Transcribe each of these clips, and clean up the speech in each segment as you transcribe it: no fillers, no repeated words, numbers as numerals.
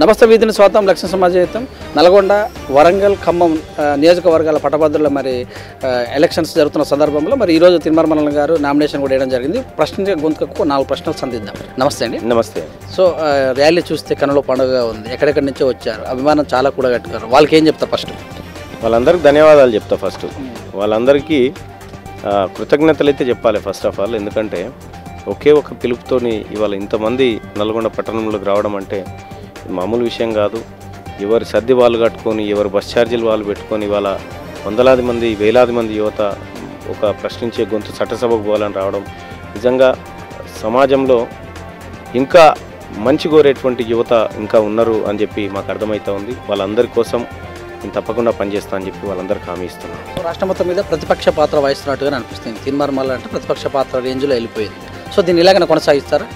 నమస్తే వీధిని స్వాతం లక్ష్య సమాజం నల్గొండ వరంగల్ ఖమ్మం నియోజకవర్గాల పట్టభద్రుల మరి ఎలక్షన్స్ జరుగుతున్న సందర్భంలో మరి ఈరోజు తిన్మార్ మల్లన్న గారు నామినేషన్ కూడా వేయడం జరిగింది. ప్రశ్నించే గొంతుకు 4 ప్రశ్నలు సంధిద్దాం. నమస్తే అండి. నమస్తే. సో ర్యాలీ చూస్తే కనులో పండుగగా ఉంది. ఎక్కడెక్కడి నుంచో వచ్చారు, అభిమానం చాలా కూడా కట్టుకారు. వాళ్ళకి ఏం చెప్తారు? ఫస్ట్ వాళ్ళందరికీ ధన్యవాదాలు చెప్తా. ఫస్ట్ వాళ్ళందరికీ కృతజ్ఞతలు అయితే చెప్పాలి ఫస్ట్ ఆఫ్ ఆల్. ఎందుకంటే ఒకే ఒక పిలుపుతోని ఇవాళ ఇంతమంది నల్గొండ పట్టణంలోకి రావడం అంటే మామూలు విషయం కాదు. ఎవరి సర్ది వాళ్ళు కట్టుకొని, ఎవరి బస్ ఛార్జీలు వాళ్ళు పెట్టుకొని ఇవాళ వందలాది మంది వేలాది మంది యువత ఒక ప్రశ్నించే గొంతు చట్టసభకు పోవాలని రావడం నిజంగా సమాజంలో ఇంకా మంచి కోరేటువంటి యువత ఇంకా ఉన్నారు అని చెప్పి మాకు అర్థమవుతా ఉంది. వాళ్ళందరి కోసం నేను తప్పకుండా పనిచేస్తా అని చెప్పి వాళ్ళందరికీ హామీ ఇస్తున్నాను. రాష్ట్ర మొత్తం మీద ప్రతిపక్ష పాత్ర వహిస్తున్నట్టుగా అనిపిస్తుంది. తిన్మార్ మల్లన్న అంటే ప్రతిపక్ష పాత్ర రేంజ్లో వెళ్ళిపోయింది. సో దీన్ని ఇలాగైనా కొనసాగిస్తారా?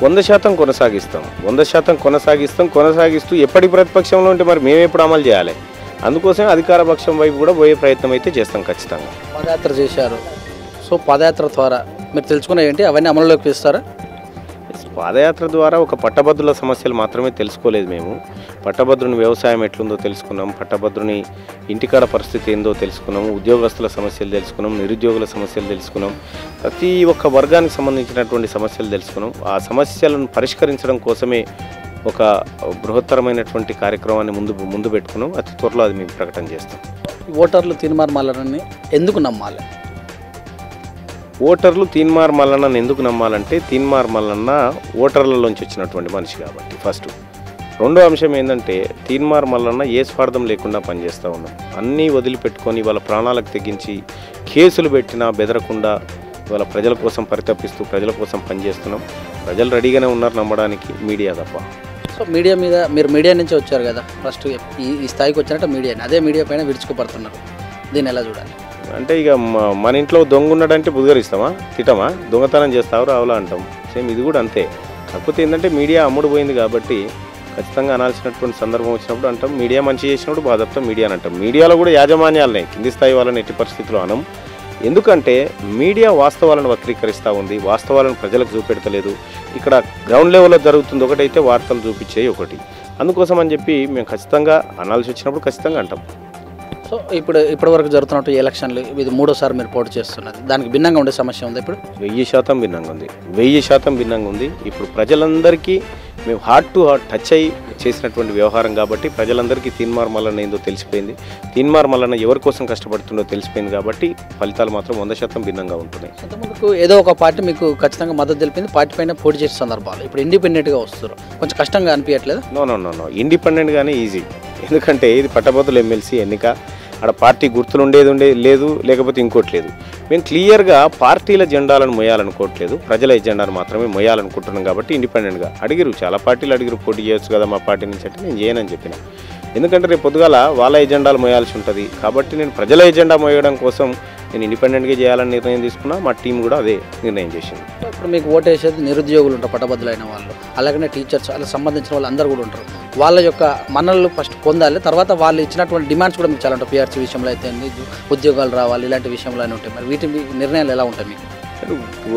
100% కొనసాగిస్తాం. 100% కొనసాగిస్తూ ఎప్పటి ప్రతిపక్షంలో ఉంటే మరి మేము ఎప్పుడు అమలు చేయాలి? అందుకోసమే అధికార పక్షం వైపు కూడా పోయే ప్రయత్నం అయితే చేస్తాం ఖచ్చితంగా. పాదయాత్ర చేశారు. సో పాదయాత్ర ద్వారా మీరు తెలుసుకున్న ఏంటి అవన్నీ అమలులోకి తీస్తారా? పాదయాత్ర ద్వారా ఒక పట్టభద్రుల సమస్యలు మాత్రమే తెలుసుకోలేదు. మేము పట్టభద్రుని వ్యవసాయం ఎట్లుందో తెలుసుకున్నాం, పట్టభద్రుని ఇంటికాడ పరిస్థితి ఏందో తెలుసుకున్నాము, ఉద్యోగస్తుల సమస్యలు తెలుసుకున్నాం, నిరుద్యోగుల సమస్యలు తెలుసుకున్నాం, ప్రతి ఒక్క వర్గానికి సంబంధించినటువంటి సమస్యలు తెలుసుకున్నాం. ఆ సమస్యలను పరిష్కరించడం కోసమే ఒక బృహత్తరమైనటువంటి కార్యక్రమాన్ని ముందు పెట్టుకున్నాం. అతి త్వరలో అది మేము ప్రకటన చేస్తాం. ఓటర్లు తిన్మార్ మల్లన్నని ఎందుకు నమ్మాలి? ఓటర్లు తీన్మార్ మల్లన్నను ఎందుకు నమ్మాలంటే తీన్మార్ మల్లన్న ఓటర్లలోంచి వచ్చినటువంటి మనిషి కాబట్టి ఫస్ట్. రెండో అంశం ఏంటంటే తీన్మార్ మల్లన్న ఏ స్వార్థం లేకుండా పనిచేస్తూ ఉన్నాం. అన్నీ వదిలిపెట్టుకొని వాళ్ళ ప్రాణాలకు తెగించి కేసులు పెట్టినా బెదరకుండా వాళ్ళ ప్రజల కోసం పరితపిస్తూ ప్రజల కోసం పనిచేస్తున్నాం. ప్రజలు రెడీగానే ఉన్నారు నమ్మడానికి, మీడియా తప్ప. సో మీడియా మీద మీరు మీడియా నుంచి వచ్చారు కదా, ఫస్ట్ ఈ స్థాయికి వచ్చినట్టు మీడియాని అదే మీడియా పైన విరుచుకుపడుతున్నారు. దీన్ని ఎలా చూడాలి? అంటే ఇక మన ఇంట్లో దొంగ ఉన్నాడంటే బుద్గరిస్తామా, తిట్టమా, దొంగతనం చేస్తావు రావులా అంటాం. సేమ్ ఇది కూడా అంతే. కాకపోతే ఏంటంటే మీడియా అమ్ముడు పోయింది కాబట్టి ఖచ్చితంగా అనాల్సినటువంటి సందర్భం వచ్చినప్పుడు అంటాం. మీడియా మంచి చేసినప్పుడు బాధపడతాం మీడియా అని అంటాం. మీడియాలో కూడా యాజమాన్యాలనే, కింది స్థాయి వాళ్ళని ఎట్టి పరిస్థితుల్లో అనం. ఎందుకంటే మీడియా వాస్తవాలను వక్రీకరిస్తూ ఉంది, వాస్తవాలను ప్రజలకు చూపెడతలేదు. ఇక్కడ గ్రౌండ్ లెవెల్లో జరుగుతుంది ఒకటైతే వార్తలు చూపించేవి ఒకటి. అందుకోసం అని చెప్పి మేము ఖచ్చితంగా అనాల్సి వచ్చినప్పుడు ఖచ్చితంగా అంటాం. సో ఇప్పటి వరకు జరుగుతున్నట్టు ఎలక్షన్లు ఇది 3వ సారి మీరు పోటీ చేస్తున్నది. దానికి భిన్నంగా ఉండే సమస్య ఉంది. ఇప్పుడు 1000% భిన్నంగా ఉంది. 1000% భిన్నంగా ఉంది. ఇప్పుడు ప్రజలందరికీ మేము హార్ట్ టు హార్ట్ టచ్ అయ్యి చేసినటువంటి వ్యవహారం కాబట్టి ప్రజలందరికీ తీన్మార్ మల్లన్న ఏందో తెలిసిపోయింది. తీన్మార్ మల్లన్న ఎవరి కోసం కష్టపడుతుందో తెలిసిపోయింది కాబట్టి ఫలితాలు మాత్రం 100% భిన్నంగా ఉంటున్నాయి. అంతకుముందుకు ఏదో ఒక పార్టీ మీకు ఖచ్చితంగా మద్దతు తెలిపింది, పార్టీ పైన పోటీ చేసే సందర్భాలు. ఇప్పుడు ఇండిపెండెంట్గా వస్తారు, కొంచెం కష్టంగా అనిపించట్లేదు? నో ఇండిపెండెంట్గానే ఈజీ. ఎందుకంటే ఇది పట్టభద్రుల ఎమ్మెల్సీ ఎన్నిక, అక్కడ పార్టీ గుర్తులు ఉండేది లేదు, లేకపోతే ఇంకోటి లేదు. మేము క్లియర్గా పార్టీల జెండాలను మోయాలనుకోవట్లేదు, ప్రజల ఎజెండాను మాత్రమే మోయాలనుకుంటున్నాం కాబట్టి ఇండిపెండెంట్గా అడిగిరు. చాలా పార్టీలు అడిగిరు పోటీ చేయొచ్చు కదా మా పార్టీ నుంచి అంటే నేను చేయనని చెప్పిన. ఎందుకంటే రేపు పొద్దుగాల వాళ్ళ ఎజెండాలు మోయాల్సి ఉంటుంది కాబట్టి నేను ప్రజల ఎజెండా మోయడం కోసం నేను ఇండిపెండెంట్గా చేయాలని నిర్ణయం తీసుకున్నా. మా టీం కూడా అదే నిర్ణయం చేసింది. ఇప్పుడు మీకు ఓటేసేది నిరుద్యోగులు ఉంటారు, పట్టభద్రులైన వాళ్ళు, అలాగనే టీచర్స్, అలా సంబంధించిన వాళ్ళు అందరూ కూడా ఉంటారు. వాళ్ళ యొక్క మన్నలు ఫస్ట్ పొందాలి, తర్వాత వాళ్ళు ఇచ్చినటువంటి డిమాండ్స్ కూడా మీకు చాలా ఉంటాయి. పిఆర్సీ విషయంలో అయితే ఉద్యోగాలు రావాలి, ఇలాంటి విషయంలో అయినా ఉంటాయి. మరి వీటి నిర్ణయాలు ఎలా ఉంటాయి మీకు?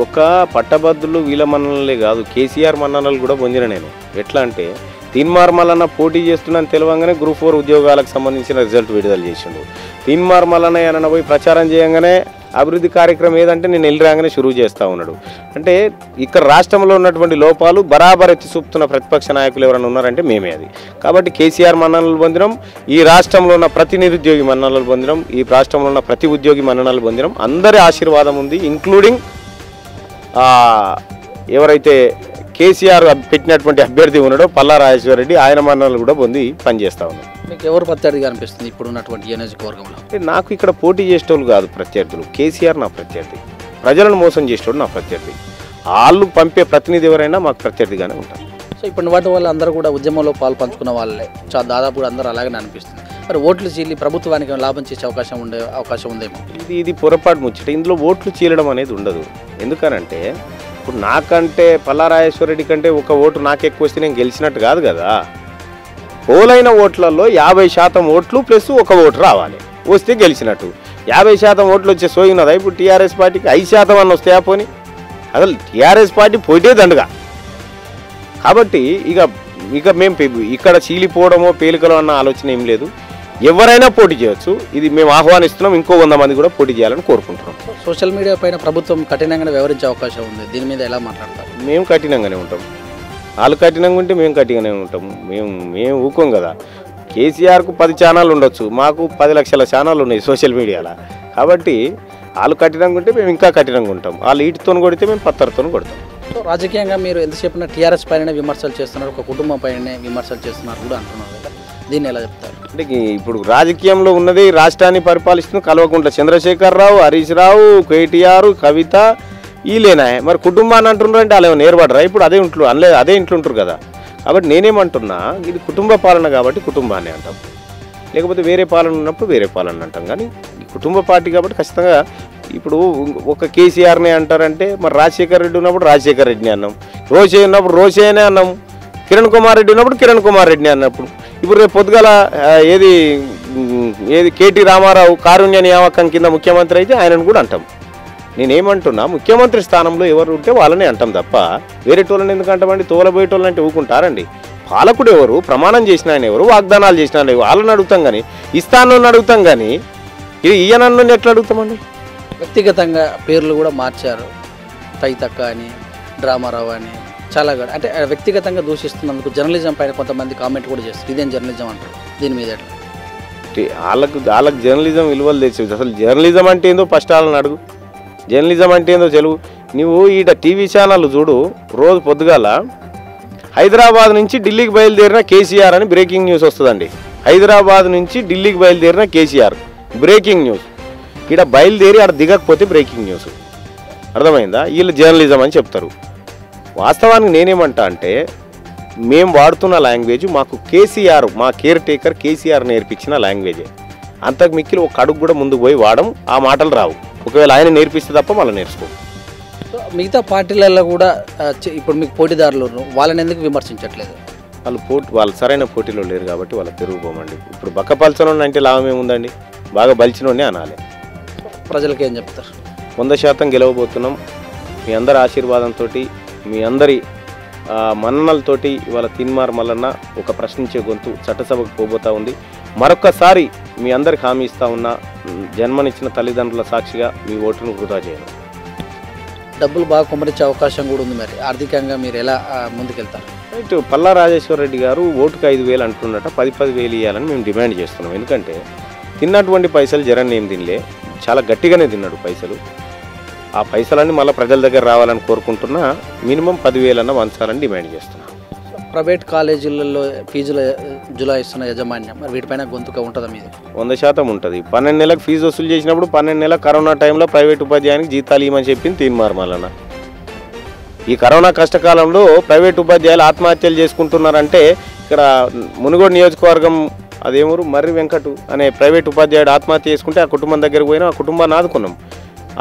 ఒక పట్టభద్రులు వీళ్ళ మన్ననలే కాదు, కేసీఆర్ మన్ననలు కూడా పొందిన నేను. ఎట్లా అంటే తీన్మార్ మల్లన్న పోటీ చేస్తున్నాను తెలవంగానే గ్రూప్ 4 ఉద్యోగాలకు సంబంధించిన రిజల్ట్ విడుదల చేసిండు. తీన్మార్ మల్లన్న ఏమన్నా పోయి ప్రచారం చేయగానే అభివృద్ధి కార్యక్రమం ఏదంటే నేను వెళ్ళరాగానే షురూ చేస్తూ ఉన్నాడు. అంటే ఇక్కడ రాష్ట్రంలో ఉన్నటువంటి లోపాలు బరాబర్ ఎత్తి చూపుతున్న ప్రతిపక్ష నాయకులు ఎవరైనా ఉన్నారంటే మేమే అది. కాబట్టి కేసీఆర్ మన్ననలు పొందినాం, ఈ రాష్ట్రంలో ఉన్న ప్రతి నిరుద్యోగి మన్ననలు పొందినాం, ఈ రాష్ట్రంలో ఉన్న ప్రతి ఉద్యోగి మన్ననలు పొందినాం. అందరి ఆశీర్వాదం ఉంది, ఇంక్లూడింగ్ ఎవరైతే కేసీఆర్ పెట్టినటువంటి అభ్యర్థి ఉన్నాడో పల్లా రాజేశ్వర రెడ్డి, ఆయన మన్ననలు కూడా పొంది పనిచేస్తూ ఉన్నాం. మీకు ఎవరు ప్రత్యర్థిగా అనిపిస్తుంది ఇప్పుడు ఉన్నటువంటి నియోజకవర్గంలో? నాకు ఇక్కడ పోటీ చేసేటోళ్ళు కాదు ప్రత్యర్థులు, కేసీఆర్ నా ప్రత్యర్థి, ప్రజలను మోసం చేసేటోడు నా ప్రత్యర్థి. వాళ్ళు పంపే ప్రతినిధి ఎవరైనా మాకు ప్రత్యర్థిగానే ఉంటారు. సో ఇప్పుడు వాటి వల్ల అందరూ కూడా ఉద్యమంలో పాలు పంచుకున్న వాళ్ళే దాదాపు కూడా అందరూ అలాగనే అనిపిస్తుంది. మరి ఓట్లు చీలి ప్రభుత్వానికి లాభం చేసే అవకాశం ఉందేమో? ఇది పొరపాటు ముచ్చట. ఇందులో ఓట్లు చీలడం అనేది ఉండదు. ఎందుకనంటే ఇప్పుడు నాకంటే పల్లా రాజేశ్వర రెడ్డి కంటే ఒక ఓటు నాకు ఎక్కువ వస్తే నేను గెలిచినట్టు కాదు కదా. పోలైన ఓట్లలో 50% ఓట్లు ప్లస్ ఒక ఓటు రావాలి, వస్తే గెలిచినట్టు. 50% ఓట్లు వచ్చే సోయినదా ఇప్పుడు టీఆర్ఎస్ పార్టీకి? 5% అన్న వస్తాయా పోని? అసలు టీఆర్ఎస్ పార్టీ పోయితే దండుగా. కాబట్టి ఇక ఇక మేము ఇక్కడ చీలిపోవడమో పేలికలో అన్న ఆలోచన ఏం లేదు. ఎవరైనా పోటీ చేయొచ్చు. ఇది మేము ఆహ్వానిస్తున్నాం. ఇంకో 100 మంది కూడా పోటీ చేయాలని కోరుకుంటున్నాం. సోషల్ మీడియా పైన ప్రభుత్వం కఠినంగానే వ్యవహరించే అవకాశం ఉంది. దీని మీద ఎలా మాట్లాడతారు? మేము కఠినంగానే ఉంటాం. వాళ్ళు కఠినంగా ఉంటే మేము కఠినంగానే ఉంటాం. మేము ఊకోం కదా. కేసీఆర్కు 10 ఛానళ్ళు ఉండొచ్చు, మాకు 10 లక్షల ఛానళ్ళు ఉన్నాయి సోషల్ మీడియాలో. కాబట్టి వాళ్ళు కఠినంగా ఉంటే మేము ఇంకా కఠినంగా ఉంటాం. వాళ్ళు ఈటితో కొడితే మేము పత్తర్తో కొడతాం. సో రాజకీయంగా మీరు ఎంతసేపు టీఆర్ఎస్ పైన విమర్శలు చేస్తున్నారు, ఒక కుటుంబం పైన విమర్శలు చేస్తున్నారు కూడా అంటున్నారు కదా, దీన్ని ఎలా చెప్తారు? అంటే ఇప్పుడు రాజకీయంలో ఉన్నది రాష్ట్రాన్ని పరిపాలిస్తున్న కల్వకుంట్ల చంద్రశేఖరరావు, హరీష్ రావు, కేటీఆర్, కవిత వీళ్ళేనా? మరి కుటుంబాన్ని అంటున్నారు అంటే వాళ్ళు నేర్పడరా? ఇప్పుడు అదే ఇంట్లో ఉంటారు కదా. కాబట్టి నేనేమంటున్నా, ఇది కుటుంబ పాలన కాబట్టి కుటుంబాన్ని అంటాం, లేకపోతే వేరే పాలన ఉన్నప్పుడు వేరే పాలన అంటాం. కానీ కుటుంబ పార్టీ కాబట్టి ఖచ్చితంగా ఇప్పుడు ఒక కేసీఆర్నే అంటారంటే మరి రాజశేఖర్ రెడ్డి ఉన్నప్పుడు రాజశేఖర్ రెడ్డిని అన్నాం, రోషే ఉన్నప్పుడు రోషేనే అన్నాం, కిరణ్ కుమార్ రెడ్డి ఉన్నప్పుడు కిరణ్ కుమార్ రెడ్డిని అన్నప్పుడు ఇప్పుడు రేపు పొద్దుగల ఏది కేటీ రామారావు కారుణ్య నియామకం కింద ముఖ్యమంత్రి అయితే ఆయనను కూడా అంటాం. నేనేమంటున్నా, ముఖ్యమంత్రి స్థానంలో ఎవరు ఉంటే వాళ్ళనే అంటాం తప్ప వేరే టోళ్ళని ఎందుకు అంటామండి? తోలబోయేటోళ్ళని అంటే ఊకుంటారండి. పాలకుడు ఎవరు, ప్రమాణం చేసిన ఆయన ఎవరు, వాగ్దానాలు చేసిన ఆయన వాళ్ళని అడుగుతాం కానీ ఇస్తానని అడుగుతాం కానీ ఇది ఈయనన్ను ఎట్లా అడుగుతామండి? వ్యక్తిగతంగా పేర్లు కూడా మార్చారు. తైతక్క అని, డ్రామారావు అని, చాలా కూడా అంటే వ్యక్తిగతంగా దూషిస్తున్నందుకు జర్నలిజం పైన కొంతమంది కామెంట్ కూడా చేస్తారు. ఇదేం జర్నలిజం అంటారు, దీని మీద ఎట్లా? వాళ్ళకు జర్నలిజం విలువలు తెలిసి అసలు జర్నలిజం అంటే ఏందో ఫస్ట్ వాళ్ళని అడుగు. జర్నలిజం అంటే ఏందో తెలుగు. నువ్వు ఈడ టీవీ ఛానల్ చూడు, రోజు పొద్దుగాల హైదరాబాద్ నుంచి ఢిల్లీకి బయలుదేరిన కేసీఆర్ అని బ్రేకింగ్ న్యూస్ వస్తుందండి. హైదరాబాద్ నుంచి ఢిల్లీకి బయలుదేరిన కేసీఆర్ బ్రేకింగ్ న్యూస్. ఇక్కడ బయలుదేరి ఆడ దిగకపోతే బ్రేకింగ్ న్యూస్. అర్థమైందా? వీళ్ళు జర్నలిజం అని చెప్తారు. వాస్తవానికి నేనేమంటా అంటే, మేము వాడుతున్న లాంగ్వేజ్ మాకు కేసీఆర్, మా కేర్ టేకర్ కేసీఆర్ నేర్పించిన లాంగ్వేజే. అంతకు మిక్కిలి ఒక అడుగు కూడా ముందుకు పోయి వాడడం, ఆ మాటలు రావు. ఒకవేళ ఆయన నేర్పిస్తే తప్ప మళ్ళీ నేర్చుకో. సో మిగతా పార్టీలలో కూడా ఇప్పుడు మీకు పోటీదారులు వాళ్ళని ఎందుకు విమర్శించట్లేదు? వాళ్ళు సరైన పోటీలో లేరు కాబట్టి వాళ్ళకి తిరుగుపోమండి. ఇప్పుడు బక్కపల్చనోని అంటే లాభం ఏముందండి? బాగా బలిచినోనే అనాలి. ప్రజలకి ఏం చెప్తారు? 100% గెలవబోతున్నాం. మీ అందరి ఆశీర్వాదంతో, మీ అందరి మన్ననలతోటి ఇవాళ తీన్మార్ మల్లన్న ఒక ప్రశ్నించే గొంతు చట్టసభకు పోబోతా ఉంది. మరొక్కసారి మీ అందరికి హామీ ఇస్తా ఉన్నా, జన్మనిచ్చిన తల్లిదండ్రుల సాక్షిగా మీ ఓటును వృధా చేయను. డబ్బులు బాగా కుమ్మరించే అవకాశం కూడా ఉంది. మరి ఆర్థికంగా మీరు ఎలా ముందుకెళ్తారు? రైట్. పల్లా రాజేశ్వర రెడ్డి గారు ఓటుకు 5,000 అంటున్నట, 10,000 ఇవ్వాలని మేము డిమాండ్ చేస్తున్నాం. ఎందుకంటే తిన్నటువంటి పైసలు జగన్ ఏం తినలే, చాలా గట్టిగానే తిన్నాడు పైసలు. ఆ పైసలన్నీ మళ్ళీ ప్రజల దగ్గర రావాలని కోరుకుంటున్నా. మినిమం 10,000 వంచాలని డిమాండ్ చేస్తున్నాం. ప్రైవేట్ కాలేజీలలో ఫీజులు జులాయిస్తున్న యాజమాన్యం మరి వీటిపైన గొంతుక ఉంటుందా మీది? 100% ఉంటుంది. 12 నెలలకు ఫీజు వసూలు చేసినప్పుడు 12 నెలల కరోనా టైంలో ప్రైవేట్ ఉపాధ్యాయునికి జీతాలు ఇవ్వమని చెప్పింది తీన్మార్ మల్లన్న. ఈ కరోనా కష్టకాలంలో ప్రైవేట్ ఉపాధ్యాయులు ఆత్మహత్యలు చేసుకుంటున్నారంటే ఇక్కడ మునుగోడు నియోజకవర్గం అదేమూరు మర్రి వెంకటు అనే ప్రైవేట్ ఉపాధ్యాయుడు ఆత్మహత్య చేసుకుంటే ఆ కుటుంబం దగ్గరకు పోయినా ఆ కుటుంబాన్ని ఆదుకున్నాం.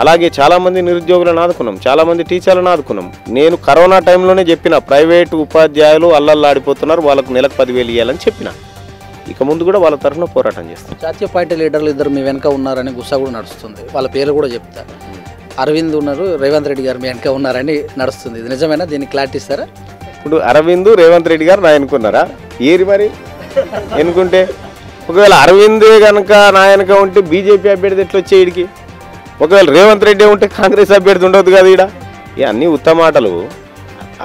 అలాగే చాలామంది నిరుద్యోగులను ఆదుకున్నాం, చాలామంది టీచర్లను ఆదుకున్నాం. నేను కరోనా టైంలోనే చెప్పిన ప్రైవేటు ఉపాధ్యాయులు అల్లల్లాడిపోతున్నారు, వాళ్ళకు నెలకు 10,000 ఇవ్వాలని చెప్పిన. ఇక ముందు కూడా వాళ్ళ తరఫున పోరాటం చేస్తాం. జాతీయ పార్టీ లీడర్లు ఇద్దరు మీ వెనక ఉన్నారని గుస్సా కూడా నడుస్తుంది. వాళ్ళ పేర్లు కూడా చెప్తారు. అరవింద్ ఉన్నారు, రేవంత్ రెడ్డి గారు మీ వెనక ఉన్నారని నడుస్తుంది. ఇది నిజమేనా? దీన్ని క్లారిటీ ఇస్తారా? ఇప్పుడు అరవింద్ రేవంత్ రెడ్డి గారు నా ఎన్నుకున్నారా? ఏరి మరి ఎన్నుకుంటే ఒకవేళ అరవిందే కనుక నా వెనక ఉంటే బీజేపీ అభ్యర్థి ఎట్లా వచ్చే ఈడికి? ఒకవేళ రేవంత్ రెడ్డి ఉంటే కాంగ్రెస్ అభ్యర్థి ఉండదు కదా ఈడ. అన్నీ ఉత్తమాటలు.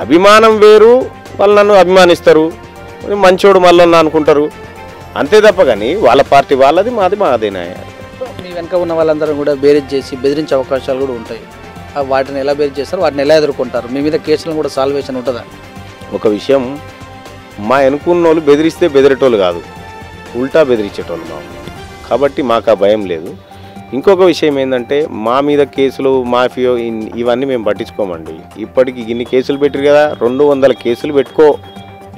అభిమానం వేరు, వాళ్ళు నన్ను అభిమానిస్తారు, మంచోడు మళ్ళీ అనుకుంటారు, అంతే తప్ప కానీ వాళ్ళ పార్టీ వాళ్ళది, మాది మాదేనా. మీ వెనక ఉన్న వాళ్ళందరూ కూడా బేరీజ్ చేసి బెదిరించే అవకాశాలు కూడా ఉంటాయి. వాటిని ఎలా బేరీజ్ చేస్తారు, వాటిని ఎలా ఎదుర్కొంటారు? మీ మీద కేసులను కూడా సాల్వేషన్ ఉంటుందా? ఒక విషయం, మా ఎన్నుకున్న వాళ్ళు బెదిరిస్తే బెదిరేటోళ్ళు కాదు, ఉల్టా బెదిరించేటోళ్ళు మా. కాబట్టి మాకు ఆ భయం లేదు. ఇంకొక విషయం ఏంటంటే, మా మీద కేసులు మాఫియో ఇవన్నీ మేము పట్టించుకోమండి. ఇప్పటికి ఇన్ని కేసులు పెట్టారు కదా, 200 కేసులు పెట్టుకో.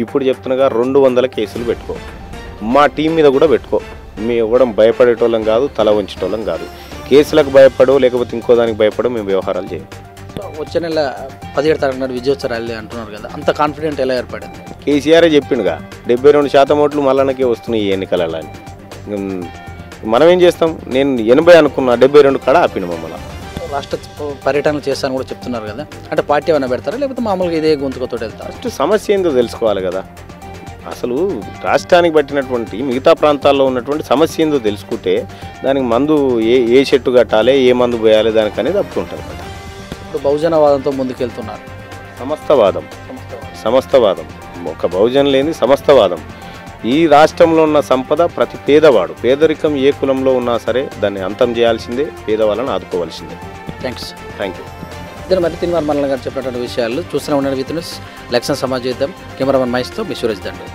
ఇప్పుడు చెప్తున్నాగా 200 కేసులు పెట్టుకో. మా టీం మీద కూడా పెట్టుకో. మేము ఇవ్వడం భయపడేటోళ్ళం కాదు, తల వంచేటోళ్ళం కాదు. కేసులకు భయపడో లేకపోతే ఇంకో దానికి భయపడో మేము వ్యవహారాలు చేయం. వచ్చే నెల 17 తారీఖు నాడు విజయోత్సవ ర్యాలీ అంటున్నారు కదా, అంత కాన్ఫిడెంట్ ఎలా ఏర్పడింది? కేసీఆరే చెప్పిండుగా 72% ఓట్లు మల్లన్నకే వస్తున్నాయి ఈ ఎన్నికలలో అని. మనం ఏం చేస్తాం? నేను 80 అనుకున్నా, 72 కాడ ఆపిన మమ్మల్ని. రాష్ట్ర పర్యటనలు చేస్తాను కూడా చెప్తున్నారు కదా, అంటే పార్టీ ఏమైనా పెడతారా లేకపోతే మామూలుగా ఇదే గొంతుకతో వెళ్తారా? ఫస్ట్ సమస్య ఏందో తెలుసుకోవాలి కదా. అసలు రాష్ట్రానికి పట్టినటువంటి మిగతా ప్రాంతాల్లో ఉన్నటువంటి సమస్య ఏందో తెలుసుకుంటే దానికి మందు ఏ చెట్టు కట్టాలి, ఏ మందు పోయాలి దానికి అనేది అప్పుడు ఉంటుంది కదా. ఇప్పుడు బహుజనవాదంతో ముందుకెళ్తున్నారు. సమస్తవాదం ఒక బహుజన్ లేని సమస్తవాదం. ఈ రాష్ట్రంలో ఉన్న సంపద ప్రతి పేదవాడు, పేదరికం ఏ కులంలో ఉన్నా సరే దాన్ని అంతం చేయాల్సిందే, పేదవాళ్ళని ఆదుకోవాల్సిందే. Thank you. ఇద్దరు మరి తిన్వార్ మల్లన్న గారు చెప్పినటువంటి విషయాలు చూస్తూనే ఉండండి. విత్ న్యూస్, లక్ష్మణ్ సమాజ్ యుద్ధం. కెమెరామెన్ మహేష్తో మీ సూరజ్ దండు.